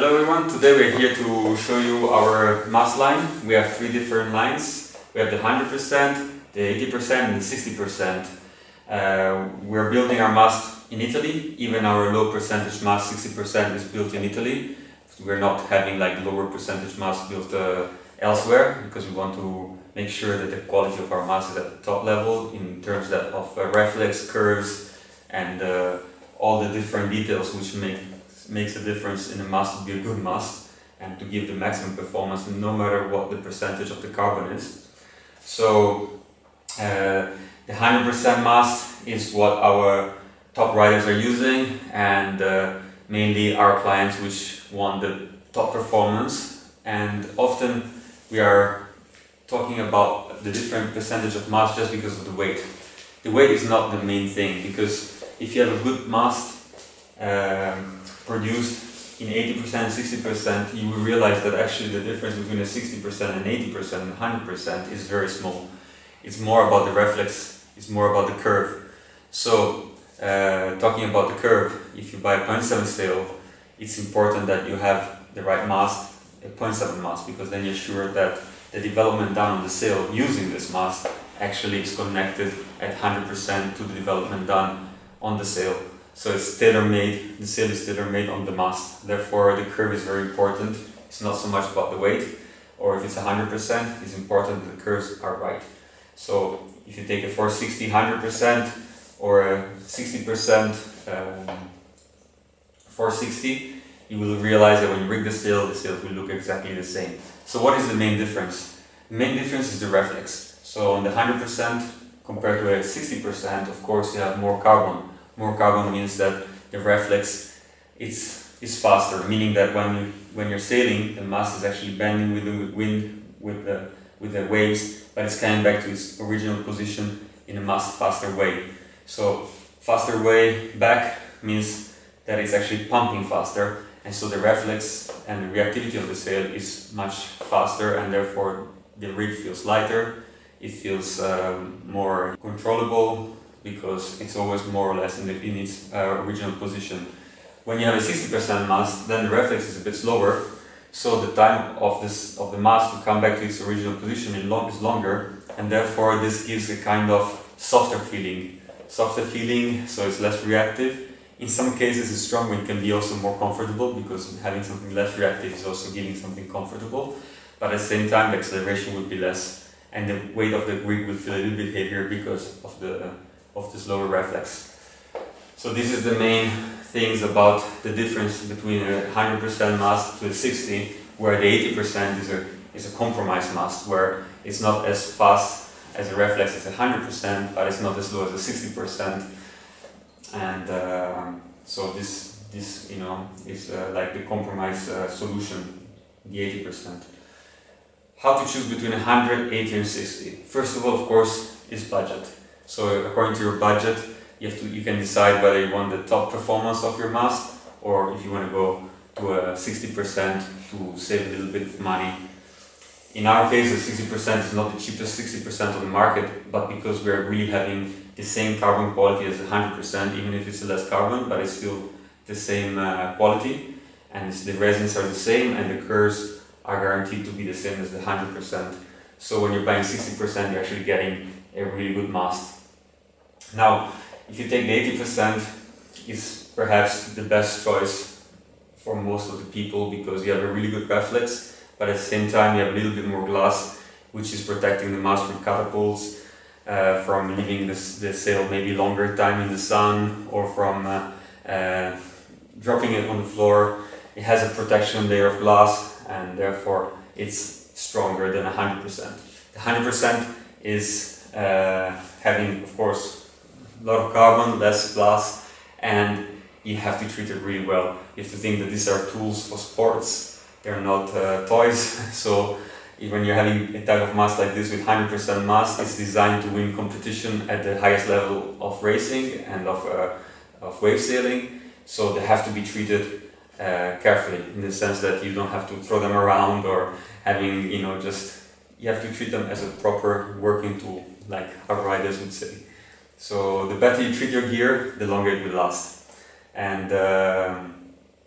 Hello everyone, today we're here to show you our Mast line. We have three different lines. We have the 100%, the 80% and the 60%. We're building our Mast in Italy. Even our low percentage Mast, 60%, is built in Italy. We're not having like lower percentage Mast built elsewhere, because we want to make sure that the quality of our Mast is at the top level in terms of reflex, curves and all the different details which makes a difference in a Mast to be a good Mast and to give the maximum performance no matter what the percentage of the carbon is. So the 100% Mast is what our top riders are using, and mainly our clients which want the top performance. And often we are talking about the different percentage of Mast just because of the weight. The weight is not the main thing, because if you have a good Mast produced in 80% and 60%, you will realize that actually the difference between a 60% and 80% and 100% is very small. It's more about the reflex, it's more about the curve. So, talking about the curve, if you buy a 0.7 sail, it's important that you have the right Mast, a 0.7 Mast, because then you're sure that the development done on the sail using this Mast actually is connected at 100% to the development done on the sail. So it's tailor-made, the sail is tailor-made on the Mast. Therefore the curve is very important. It's not so much about the weight, or if it's 100%, it's important that the curves are right. So if you take a 460 100% or a 60% 460, you will realize that when you rig the sails will look exactly the same. So what is the main difference? The main difference is the reflex. So on the 100% compared to a 60%, of course you have more carbon. More carbon means that the reflex is faster, meaning that when you're sailing, the Mast is actually bending with the wind, with the waves, but it's coming back to its original position in a much faster way. So faster way back means that it's actually pumping faster, and so the reflex and the reactivity of the sail is much faster, and therefore the rig feels lighter, it feels more controllable, because it's always more or less in its original position. When you have a 60% Mast, then the reflex is a bit slower, so the time of the Mast to come back to its original position is longer, and therefore this gives a kind of softer feeling, so it's less reactive. In some cases, a strong wind can be also more comfortable, because having something less reactive is also giving something comfortable, but at the same time the acceleration would be less, and the weight of the rig will feel a little bit heavier because of this lower reflex. So this is the main things about the difference between a 100% Mast to a 60, where the 80% is a compromise Mast, where it's not as fast as a reflex as 100%, but it's not as low as a 60%. And so this you know is like the compromise solution, the 80%. How to choose between 100, 80 and 60? First of all, of course, is budget. So according to your budget, you can decide whether you want the top performance of your Mast, or if you want to go to a 60% to save a little bit of money. In our case, the 60% is not the cheapest 60% on the market, but because we are really having the same carbon quality as 100%, even if it's less carbon, but it's still the same quality, and the resins are the same, and the curves are guaranteed to be the same as the 100%. So when you're buying 60%, you're actually getting a really good Mast. Now, if you take the 80%, is perhaps the best choice for most of the people, because you have a really good reflex, but at the same time you have a little bit more glass, which is protecting the Mast from catapults, from leaving the sail maybe longer time in the sun, or from dropping it on the floor. It has a protection layer of glass, and therefore it's stronger than 100%. The 100% is having, of course, a lot of carbon, less glass, and you have to treat it really well. You have to think that these are tools for sports, they're not toys. So even you're having a type of Mast like this with 100% Mast, it's designed to win competition at the highest level of racing and of wave sailing. So they have to be treated carefully, in the sense that you don't have to throw them around or having, you know, you have to treat them as a proper working tool, like our riders would say. So the better you treat your gear, the longer it will last. And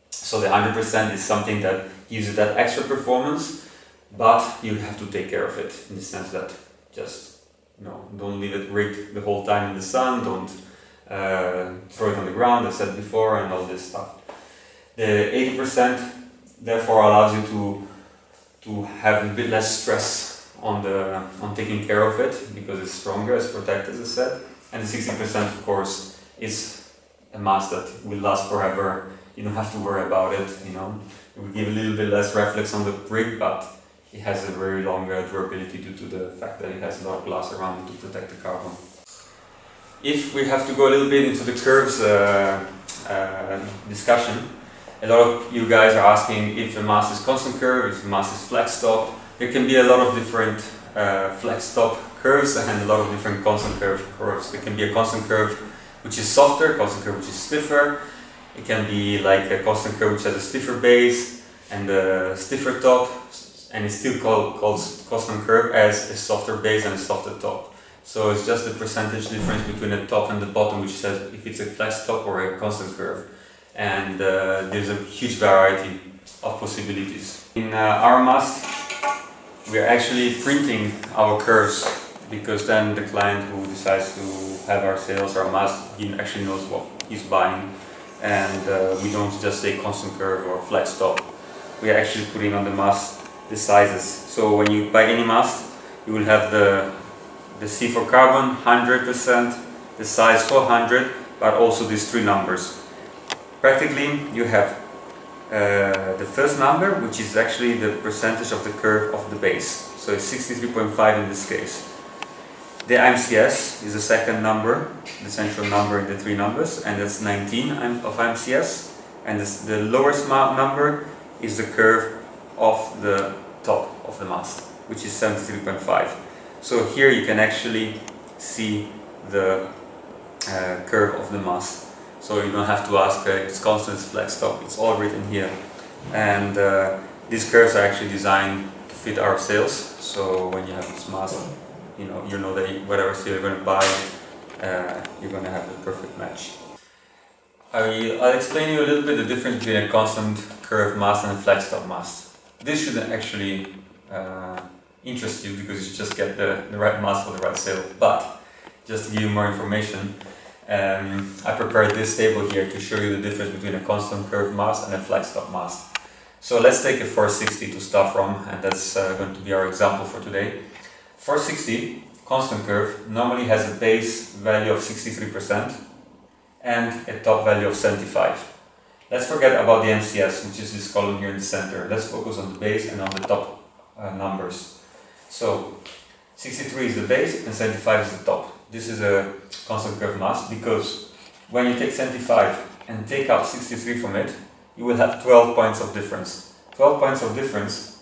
So the 100% is something that gives you that extra performance, but you have to take care of it in the sense that just, you know, don't leave it rigged the whole time in the sun, don't throw it on the ground, as I said before, and all this stuff. The 80% therefore allows you to have a bit less stress on taking care of it, because it's stronger, it's protected, as I said. And the 60% of course is a mast that will last forever. You don't have to worry about it, you know. It will give a little bit less reflex on the rig, but it has a very long durability due to the fact that it has a lot of glass around it to protect the carbon. If we have to go a little bit into the curves discussion, a lot of you guys are asking if the mast is constant curve, if the mast is flex top. There can be a lot of different flex top curves and a lot of different constant curve curves. There can be a constant curve which is softer, constant curve which is stiffer. It can be like a constant curve which has a stiffer base and a stiffer top, and it's still called constant curve as a softer base and a softer top. So it's just the percentage difference between the top and the bottom which says if it's a flex top or a constant curve. And there's a huge variety of possibilities. In our mast, we are actually printing our curves, because then the client who decides to have our sales, our mast, he actually knows what he's buying. And we don't just say constant curve or flex top. We are actually putting on the mast the sizes. So when you buy any mast, you will have the C for carbon, 100%, the size 400, but also these three numbers. Practically, you have the first number, which is actually the percentage of the curve of the base. So it's 63.5 in this case. The IMCS is the second number, the central number in the three numbers, and that's 19 of IMCS. And the lowest number is the curve of the top of the mast, which is 73.5. So here you can actually see the curve of the mast. So you don't have to ask it's constant, it's flex top, it's all written here. And these curves are actually designed to fit our sales. So when you have this mast, you know that whatever steel you're going to buy, you're going to have the perfect match. I'll explain you a little bit the difference between a constant curve mast and a flex top mast. This shouldn't actually interest you, because you just get the right mast for the right sail. But just to give you more information, I prepared this table here to show you the difference between a constant curve mast and a flex top mast. So let's take a 460 to start from, and that's going to be our example for today. 460 constant curve normally has a base value of 63% and a top value of 75. Let's forget about the MCS, which is this column here in the center. Let's focus on the base and on the top numbers. So 63 is the base and 75 is the top. This is a constant curve mast, because when you take 75 and take out 63 from it, you will have 12 points of difference. 12 points of difference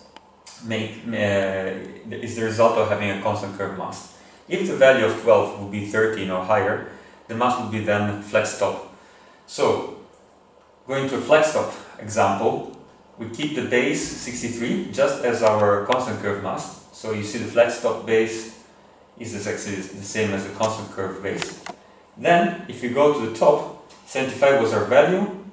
is the result of having a constant curve mast. If the value of 12 would be 13 or higher, the mast would be then flex top. So, going to a flex top example, we keep the base 63 just as our constant curve mast. So you see the flex top base is actually the same as the constant curve base. Then, if you go to the top, 75 was our value,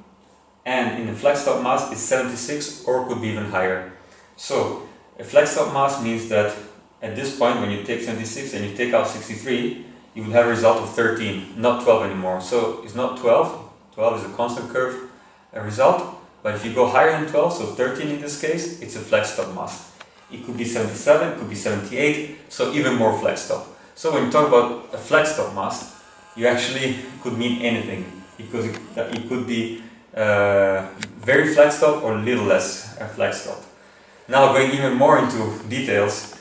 and in the flex top mast it's 76 or could be even higher. So, a flex top mast means that at this point, when you take 76 and you take out 63, you will have a result of 13, not 12 anymore. So it's not 12, 12 is a constant curve result, but if you go higher than 12, so 13 in this case, it's a flex top mast. It could be 77, it could be 78, so even more flex top. So when you talk about a flex top mast, you actually could mean anything, because it could be very flex top or little less flex top. Now going even more into details,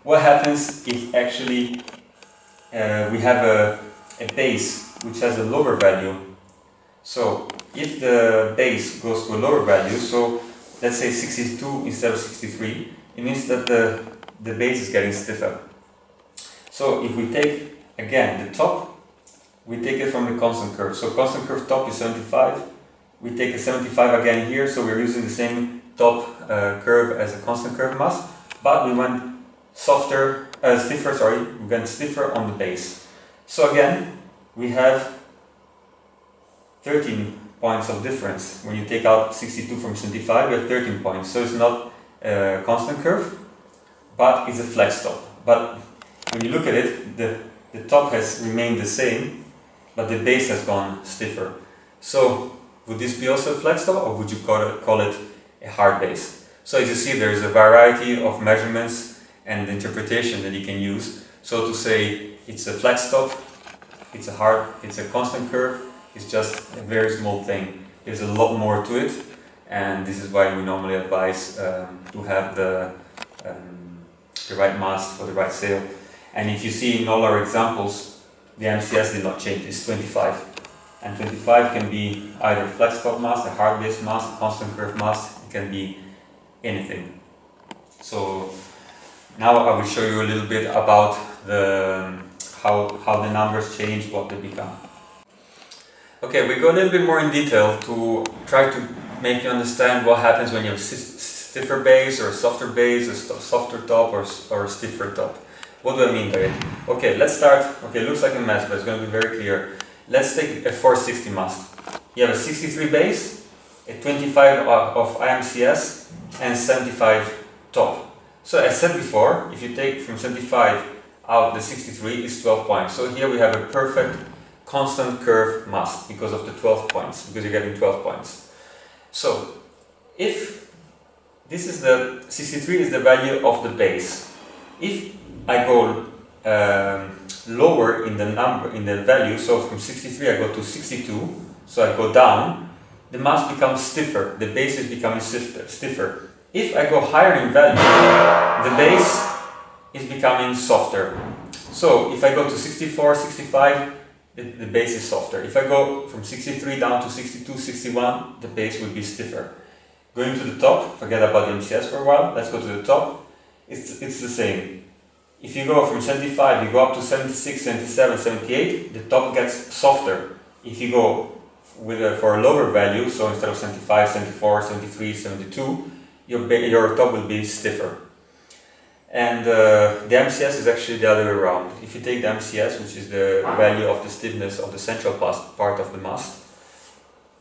what happens if actually we have a base which has a lower value. So if the base goes to a lower value, so let's say 62 instead of 63, it means that the base is getting stiffer. So if we take again the top, we take it from the constant curve. So constant curve top is 75, we take a 75 again here, so we're using the same top curve as a constant curve mast, but we went stiffer on the base. So again, we have 13 points of difference. When you take out 62 from 75, you have 13 points. So it's not a constant curve, but it's a flex top. But when you look at it, the top has remained the same, but the base has gone stiffer. So would this be also a flex top, or would you call it a hard base? So as you see, there is a variety of measurements and interpretation that you can use. So to say it's a flex top, it's a constant curve, it's just a very small thing. There's a lot more to it, and this is why we normally advise to have the right mast for the right sail. And if you see in all our examples, the MCS did not change, it's 25. And 25 can be either flex top mast, a hard base mast, a constant curve mast, it can be anything. So now I will show you a little bit about how the numbers change, what they become. Okay, we go a little bit more in detail to try to make you understand what happens when you have a stiffer base or a softer base, a softer top or a stiffer top. What do I mean by it? Okay, let's start. Okay, it looks like a mess, but it's going to be very clear. Let's take a 460 mast. You have a 63 base, a 25 of IMCS, and 75 top. So as said before, if you take from 75 out the 63, it's 12 points. So here we have a perfect constant curve mast because of the 12 points, because you're getting 12 points. So if this is the 63 is the value of the base. If I go lower in the value, so from 63 I go to 62, so I go down, the mast becomes stiffer, the base is becoming stiffer. If I go higher in value, the base is becoming softer. So if I go to 64, 65, the base is softer. If I go from 63 down to 62, 61, the base will be stiffer. Going to the top, forget about the MCS for a while, let's go to the top, it's the same. If you go from 75, you go up to 76, 77, 78, the top gets softer. If you go for a lower value, so instead of 75, 74, 73, 72, your top will be stiffer. And the MCS is actually the other way around. If you take the MCS, which is the value of the stiffness of the central part of the mast,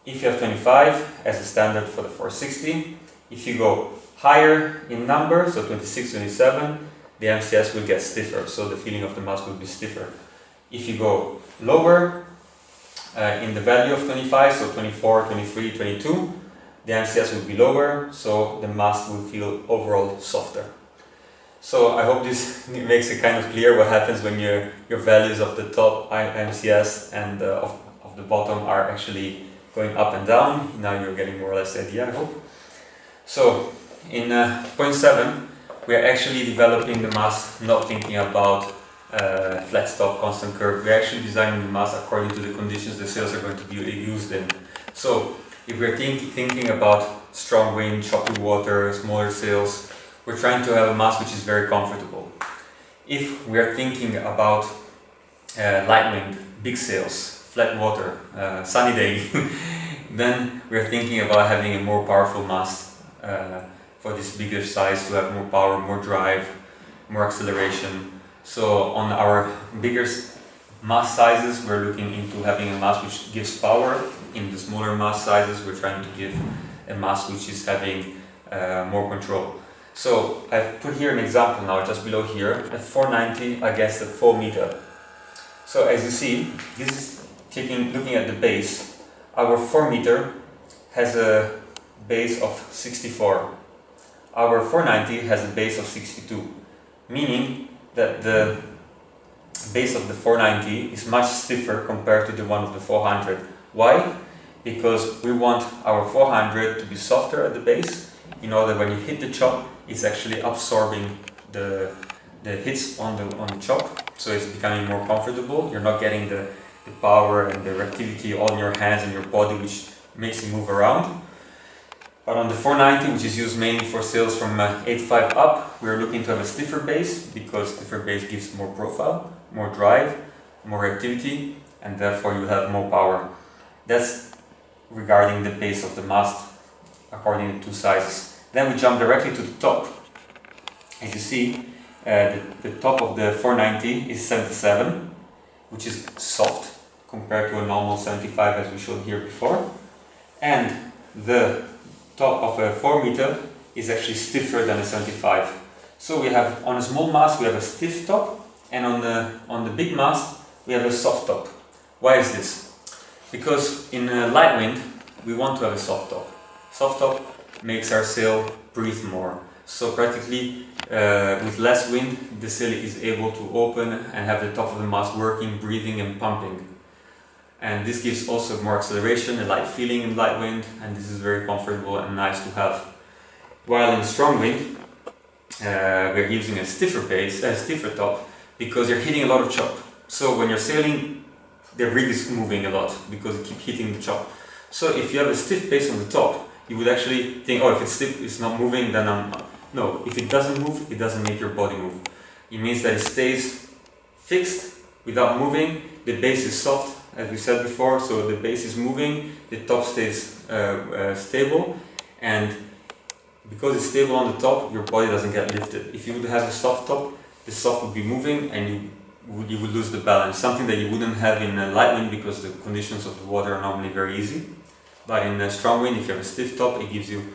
if you have 25 as a standard for the 460, if you go higher in number, so 26, 27, the MCS will get stiffer, so the feeling of the mast will be stiffer. If you go lower in the value of 25, so 24, 23, 22, the MCS will be lower, so the mast will feel overall softer. So I hope this makes it kind of clear what happens when your values of the top MCS and of the bottom are actually going up and down. Now you're getting more or less the idea, I hope. So in point 7, we are actually developing the mast not thinking about flex top, constant curve. We're actually designing the mast according to the conditions the sails are going to be used in. So if we're thinking about strong wind, choppy water, smaller sails, we're trying to have a mast which is very comfortable. If we are thinking about light wind, big sails, flat water, sunny day, then we're thinking about having a more powerful mast for this bigger size to have more power, more drive, more acceleration. So on our bigger mast sizes, we're looking into having a mast which gives power. In the smaller mast sizes, we're trying to give a mast which is having more control. So I've put here an example now, just below here, a 490 against a 4 meter. So as you see, this is looking at the base. Our 4 meter has a base of 64. Our 490 has a base of 62, meaning that the base of the 490 is much stiffer compared to the one of the 400. Why? Because we want our 400 to be softer at the base, in order when you hit the chop, it's actually absorbing the hits on the chop, so it's becoming more comfortable. You're not getting the power and the reactivity on your hands and your body, which makes you move around. But on the 490, which is used mainly for sails from 8.5 up, we're looking to have a stiffer base, because stiffer base gives more profile, more drive, more reactivity, and therefore you have more power. That's regarding the base of the mast, according to two sizes. Then we jump directly to the top. As you see, the top of the 490 is 77, which is soft compared to a normal 75 as we showed here before. and the top of a 4 meter is actually stiffer than a 75. So we have, on a small mast we have a stiff top, and on the big mast we have a soft top. Why is this? Because in a light wind we want to have a soft top. Soft top makes our sail breathe more. So practically with less wind the sail is able to open and have the top of the mast working, breathing and pumping. And this gives also more acceleration, a light feeling in light wind, and this is very comfortable and nice to have. While in strong wind we're using a stiffer top, because you're hitting a lot of chop. So when you're sailing, the rig is moving a lot because you keep hitting the chop. So if you have a stiff base on the top, you would actually think, oh, if it's stiff, it's not moving, then no, if it doesn't move, it doesn't make your body move. It means that it stays fixed without moving. The base is soft, as we said before, so the base is moving, the top stays stable, and because it's stable on the top, your body doesn't get lifted. If you would have a soft top, the soft would be moving and you would lose the balance, something that you wouldn't have in a light wind because the conditions of the water are normally very easy. But in a strong wind, if you have a stiff top, it gives you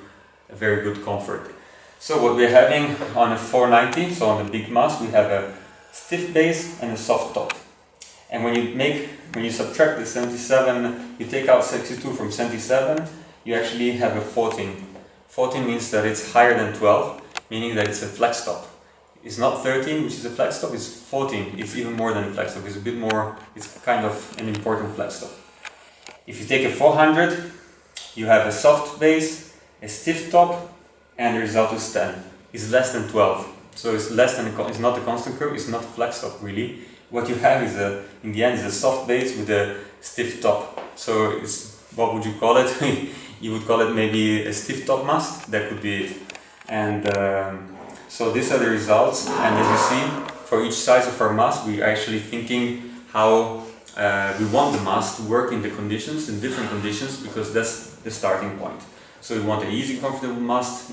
a very good comfort. So what we're having on a 490, so on the big mast, we have a stiff base and a soft top. And when you subtract the 77, you take out 62 from 77, you actually have a 14. 14 means that it's higher than 12, meaning that it's a flex top. It's not 13, which is a flex top, it's 14. It's even more than a flex top. It's a bit more, it's kind of an important flex top. If you take a 400, you have a soft base, a stiff top, and the result is 10. It's less than 12. So it's less than it's not a constant curve, it's not a flex top really. What you have is in the end is a soft base with a stiff top. So it's, what would you call it? You would call it maybe a stiff top mast, that could be it. And so these are the results, and as you see, for each size of our mast, we're actually thinking how we want the mast to work in the conditions, in different conditions, because that's the starting point. So we want an easy, comfortable mast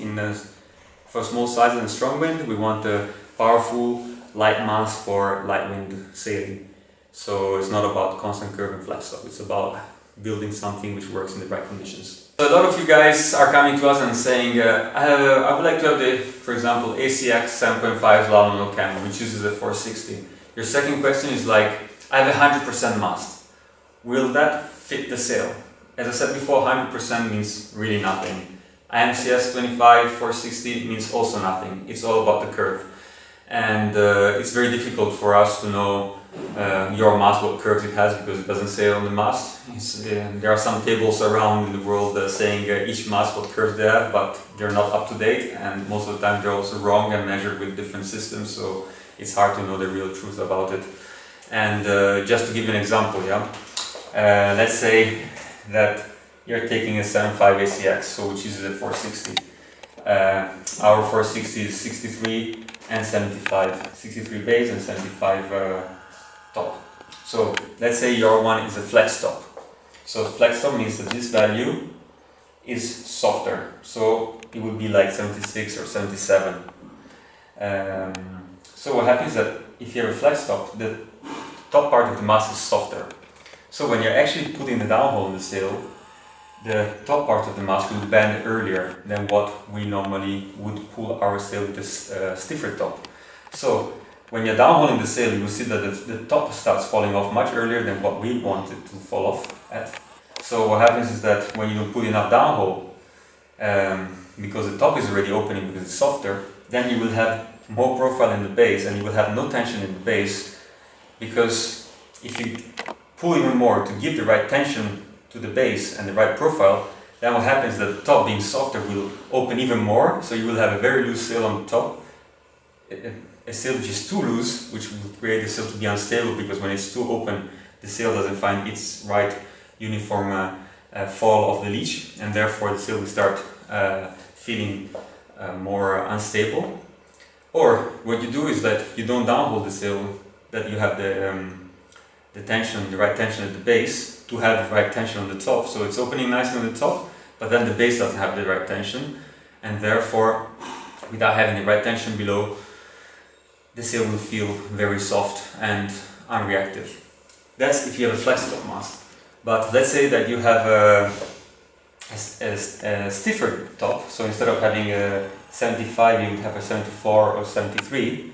for small sizes and strong wind. We want a powerful, light mast for light wind sailing. So it's not about constant curve and flex top, it's about building something which works in the right conditions. So a lot of you guys are coming to us and saying, I would like to have the, for example, ACX 7.5 slalom no cam, which uses a 460. Your second question is like, I have a 100% mast. Will that fit the sail? As I said before, 100% means really nothing. IMCS 25 460 means also nothing. It's all about the curve. And it's very difficult for us to know your mast, what curves it has, because it doesn't say on the mast. There are some tables around in the world saying each mast what curves they have, but they're not up to date, and most of the time they're also wrong and measured with different systems, so it's hard to know the real truth about it. And just to give you an example, let's say that you're taking a 7.5 ACX, so which is a 460. Our 460 is 63 and 75, 63 base and 75 top. So let's say your one is a flex top. So flex top means that this value is softer, so it would be like 76 or 77. So what happens is that if you have a flex top, the top part of the mast is softer. So when you're actually putting the downhole in the sail, the top part of the mast will bend earlier than what we normally would pull our sail with a stiffer top. So when you're downholing the sail, you will see that the top starts falling off much earlier than what we want it to fall off at. So what happens is that when you don't put enough downhole, because the top is already opening because it's softer, then you will have more profile in the base and you will have no tension in the base, because if you pull even more to give the right tension to the base and the right profile, then what happens is that the top being softer will open even more, so you will have a very loose sail on the top. A sail which is too loose, which will create the sail to be unstable, because when it's too open, the sail doesn't find its right uniform fall of the leash, and therefore the sail will start feeling more unstable. Or what you do is that you don't downhole the sail, that you have the tension, the right tension at the base to have the right tension on the top. So it's opening nicely on the top, but then the base doesn't have the right tension, and therefore, without having the right tension below, the sail will feel very soft and unreactive. That's if you have a flex top mast. But let's say that you have a stiffer top. So instead of having a 75, you would have a 74 or 73.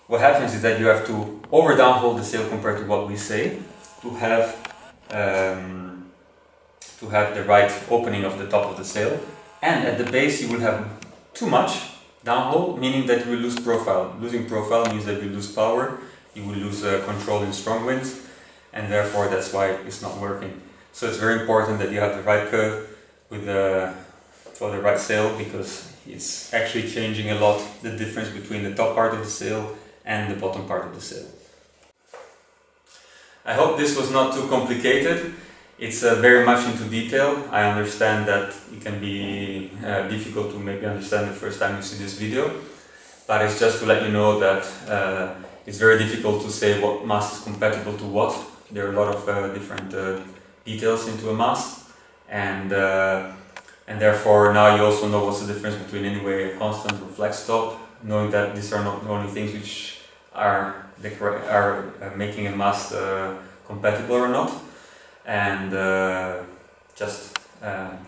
What happens is that you have to over downhole the sail compared to what we say to have the right opening of the top of the sail. And at the base you will have too much downhole, meaning that you will lose profile. Losing profile means that you lose power, you will lose control in strong winds, and therefore that's why it's not working. So it's very important that you have the right curve with for the right sail, because it's actually changing a lot the difference between the top part of the sail and the bottom part of the sail. I hope this was not too complicated. It's very much into detail. I understand that it can be difficult to maybe understand the first time you see this video, but it's just to let you know that it's very difficult to say what mast is compatible to what. There are a lot of different details into a mast, and therefore now you also know what's the difference between anyway a constant or flex top, knowing that these are not the only things which are making a mast compatible or not. And just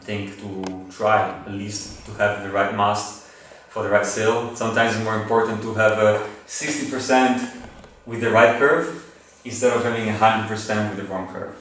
think to try at least to have the right mast for the right sail. Sometimes it's more important to have a 60% with the right curve instead of having 100% with the wrong curve.